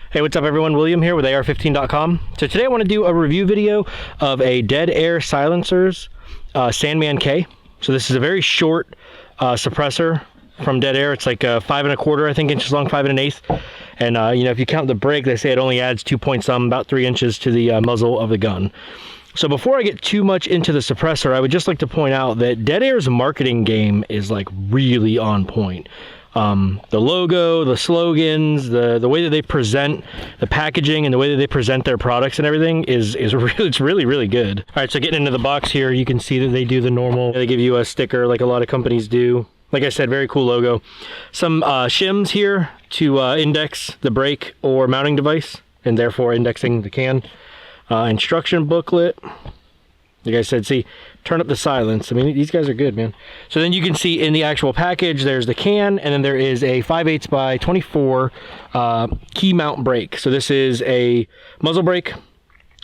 Hey, what's up everyone? William here with AR15.com. So today I want to do a review video of a Dead Air Silencers Sandman K. So this is a very short suppressor from Dead Air. It's like 5 1/4, I think, inches long, 5 1/8. And you know, if you count the break, they say it only adds 2 point some, about 3 inches to the muzzle of the gun. So before I get too much into the suppressor, I would just like to point out that Dead Air's marketing game is like really on point. The logo, the slogans, the way that they present the packaging and the way that they present their products and everything is really good. All right, so getting into the box here, you can see that they do the normal. They give you a sticker like a lot of companies do. Like I said, very cool logo. Some shims here to index the brake or mounting device and therefore indexing the can. Instruction booklet. Like I said, see, turn up the silence. I mean, these guys are good, man. So then you can see in the actual package, there's the can, and then there is a 5/8 by 24 key mount brake. So this is a muzzle brake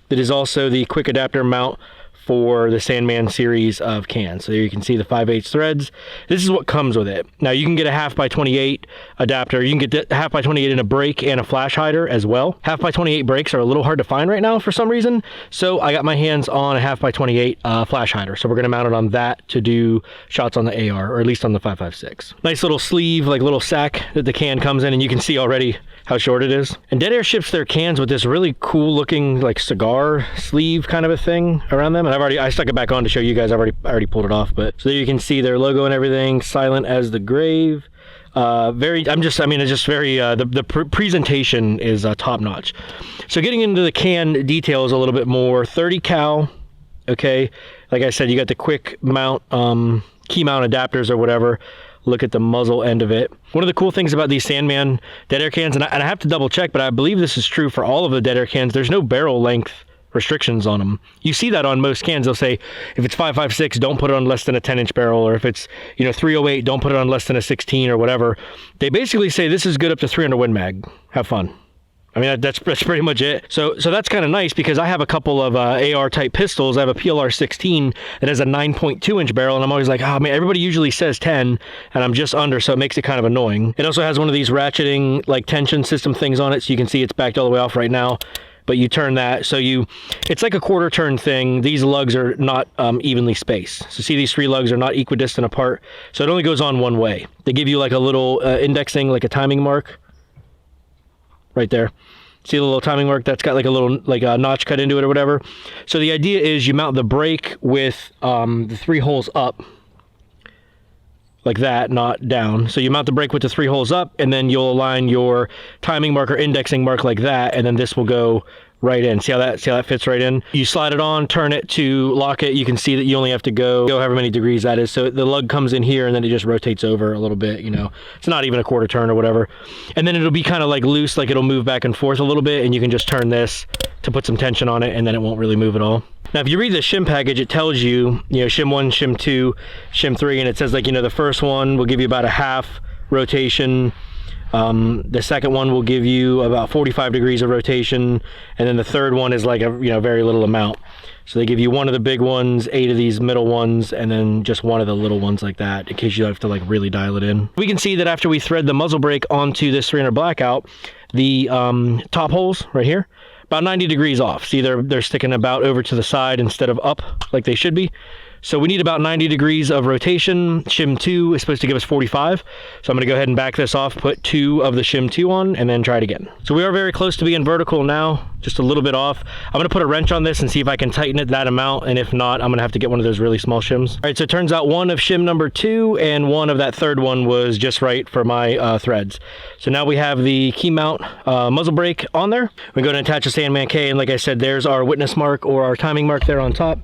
that is also the quick adapter mount for the Sandman series of cans. So there you can see the 5/8 threads. This is what comes with it. Now you can get a 1/2 by 28 adapter. You can get the 1/2 by 28 in a brake and a flash hider as well. 1/2 by 28 brakes are a little hard to find right now for some reason. So I got my hands on a 1/2 by 28 flash hider. So we're gonna mount it on that to do shots on the AR, or at least on the 5.56. Nice little sleeve, like little sack that the can comes in, and you can see already how short it is. And Dead Air ships their cans with this really cool looking like cigar sleeve kind of a thing around them. And I stuck it back on to show you guys. I already pulled it off, but so there you can see their logo and everything, silent as the grave. It's just very, the presentation is top notch. So getting into the can details a little bit more, 30 cal, okay. Like I said, you got the quick mount, key mount adapters or whatever. Look at the muzzle end of it. One of the cool things about these Sandman Dead Air cans, and I have to double check, but I believe this is true for all of the Dead Air cans, there's no barrel length restrictions on them. You see that on most cans. They'll say if it's 5.56, don't put it on less than a 10-inch barrel, or if it's 308, don't put it on less than a 16 or whatever. They basically say this is good up to 300 Win Mag. Have fun. I mean, that's pretty much it. So that's kind of nice because I have a couple of AR type pistols. I have a PLR 16 that has a 9.2-inch barrel, and I'm always like, oh man, everybody usually says 10, and I'm just under, so it makes it kind of annoying. It also has one of these ratcheting like tension system things on it, so you can see it's backed all the way off right now. But you turn that, so it's like a quarter turn thing. These lugs are not evenly spaced. So see, these 3 lugs are not equidistant apart, so it only goes on one way. They give you like a little indexing, like a timing mark right there. See the little timing mark? That's got like a little notch cut into it or whatever. So the idea is you mount the brake with the 3 holes up, like that, not down. So you mount the brake with the 3 holes up, and then you'll align your timing mark or indexing mark like that, and then this will go right in. See how that fits right in? You slide it on, turn it to lock it. You can see that you only have to go however many degrees that is. So the lug comes in here, and then it just rotates over a little bit, It's not even a quarter turn or whatever. And then it'll be kind of like loose, like it'll move back and forth a little bit, and you can just turn this to put some tension on it, and then it won't really move at all. Now, if you read the shim package, it tells you, shim 1, shim 2, shim 3, and it says like, the first one will give you about a 1/2 rotation. The second one will give you about 45 degrees of rotation, and then the third one is like a very little amount. So they give you 1 of the big ones, 8 of these middle ones, and then just 1 of the little ones like that, in case you have to like really dial it in. We can see that after we thread the muzzle brake onto this 300 blackout, the top holes right here, about 90 degrees off. See, they're sticking about over to the side instead of up like they should be. So we need about 90 degrees of rotation. Shim 2 is supposed to give us 45. So I'm gonna go ahead and back this off, put 2 of the shim 2 on, and then try it again. So we are very close to being vertical now, just a little bit off. I'm gonna put a wrench on this and see if I can tighten it that amount, and if not, I'm gonna have to get one of those really small shims. All right, so it turns out 1 of shim number 2 and 1 of that third one was just right for my threads. So now we have the key mount muzzle brake on there. We're gonna attach a Sandman K, and like I said, there's our witness mark or our timing mark there on top.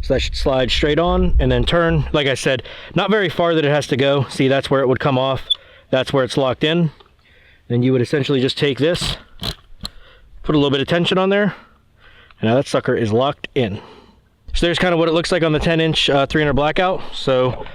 So that should slide straight on and then turn. Like I said, not very far that it has to go. See, that's where it would come off. That's where it's locked in. Then you would essentially just take this, put a little bit of tension on there, and now that sucker is locked in. So there's kind of what it looks like on the 10-inch 300 blackout. So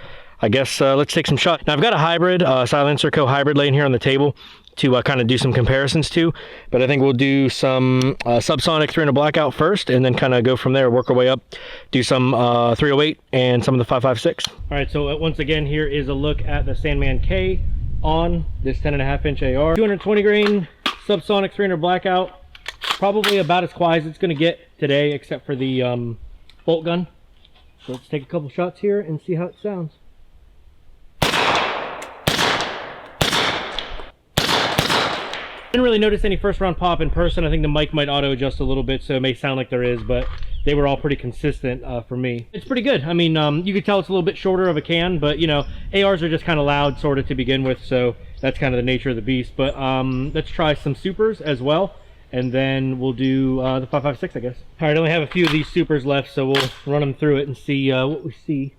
I guess let's take some shots. Now I've got a hybrid, Silencer Co. hybrid laying here on the table to kind of do some comparisons to, but I think we'll do some subsonic 300 blackout first, and then kind of go from there, work our way up, do some 308 and some of the 5.56. All right, so once again, here is a look at the Sandman K on this 10.5-inch AR. 220 grain subsonic 300 blackout. Probably about as quiet as it's going to get today, except for the bolt gun. So let's take a couple shots here and see how it sounds. Didn't really notice any first round pop in person. I think the mic might auto adjust a little bit, so it may sound like there is, but they were all pretty consistent for me. It's pretty good. I mean, you could tell it's a little bit shorter of a can, but you know, ARs are just kind of loud sort of to begin with, so that's kind of the nature of the beast. But let's try some supers as well, and then we'll do the 5.56, I guess. All right, I only have a few of these supers left, so we'll run them through it and see what we see.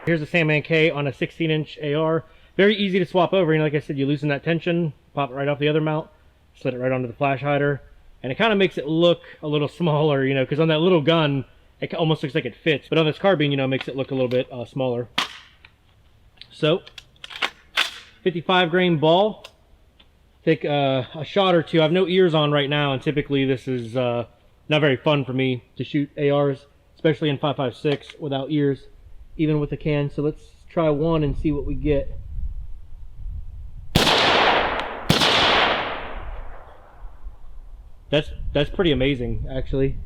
Here's a Sandman K on a 16-inch AR. Very easy to swap over. You know, like I said, you loosen that tension, pop it right off the other mount, slid it right onto the flash hider, and it kind of makes it look a little smaller, you know, because on that little gun, it almost looks like it fits, but on this carbine, you know, it makes it look a little bit smaller. So, 55 grain ball. Take a shot or two. I have no ears on right now, and typically this is not very fun for me to shoot ARs, especially in 5.56 without ears, even with the can. So let's try one and see what we get. That's pretty amazing, actually.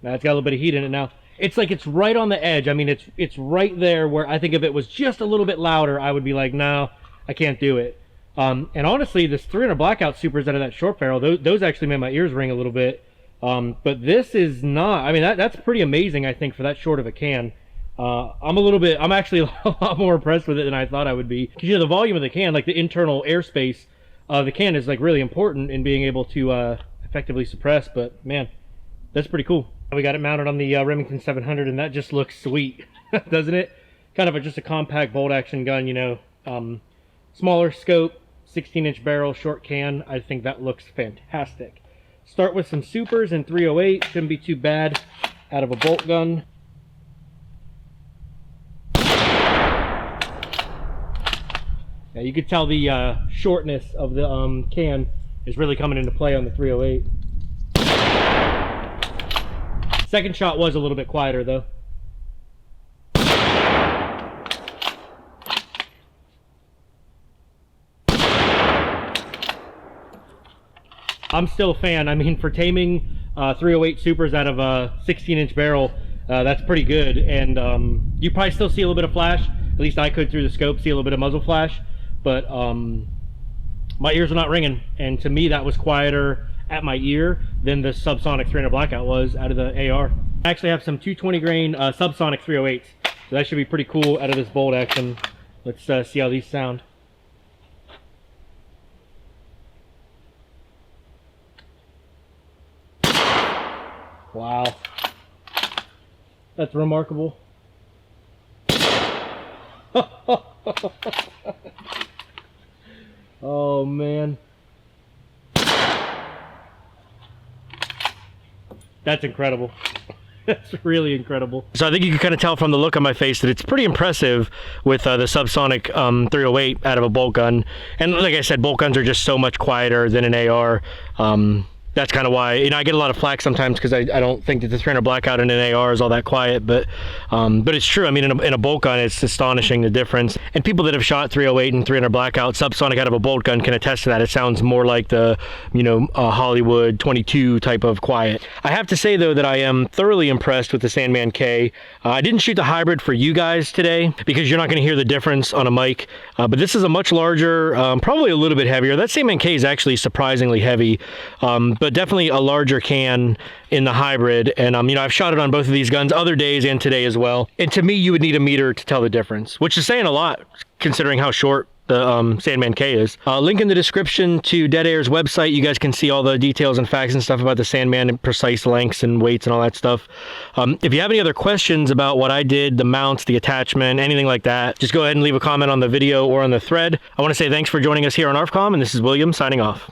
Now it's got a little bit of heat in it now. It's like it's right on the edge. I mean, it's right there where I think if it was just a little bit louder, I would be like, no, I can't do it. And honestly, this 300 blackout supers out of that short barrel, those actually made my ears ring a little bit. But this is not. I mean, that's pretty amazing, I think, for that short of a can. I'm actually a lot more impressed with it than I thought I would be. Because, you know, the volume of the can, like the internal airspace of the can is like really important in being able to effectively suppress. But man, that's pretty cool. We got it mounted on the Remington 700, and that just looks sweet, doesn't it? Kind of just a compact bolt action gun, you know. Smaller scope, 16-inch barrel, short can. I think that looks fantastic. Start with some supers in 308. Shouldn't be too bad out of a bolt gun. Yeah, you could tell the shortness of the can is really coming into play on the 308. Second shot was a little bit quieter though. I'm still a fan. I mean, for taming 308 supers out of a 16-inch barrel, that's pretty good. And you probably still see a little bit of flash. At least I could through the scope see a little bit of muzzle flash. But my ears were not ringing. And to me, that was quieter at my ear than the subsonic 300 blackout was out of the AR. I actually have some 220 grain subsonic 308s. So that should be pretty cool out of this bolt action. Let's see how these sound. Wow, that's remarkable. Oh man, that's incredible. That's really incredible. So I think you can kind of tell from the look on my face that it's pretty impressive with the subsonic 308 out of a bolt gun. And like I said, bolt guns are just so much quieter than an AR. That's kind of why, you know, I get a lot of flack sometimes because I don't think that the 300 blackout in an AR is all that quiet, but it's true. I mean, in a bolt gun, it's astonishing the difference. And people that have shot 308 and 300 blackout subsonic out of a bolt gun can attest to that. It sounds more like the, you know, Hollywood 22 type of quiet. I have to say though that I am thoroughly impressed with the Sandman K. I didn't shoot the hybrid for you guys today because you're not going to hear the difference on a mic, but this is a much larger, probably a little bit heavier. That Sandman K is actually surprisingly heavy, but definitely a larger can in the hybrid. And you know, I've shot it on both of these guns other days and today as well. And to me, you would need a meter to tell the difference, which is saying a lot considering how short the Sandman K is. Link in the description to Dead Air's website. You guys can see all the details and facts and stuff about the Sandman and precise lengths and weights and all that stuff. If you have any other questions about what I did, the mounts, the attachment, anything like that, just go ahead and leave a comment on the video or on the thread. I want to say thanks for joining us here on ARFCOM, and this is William signing off.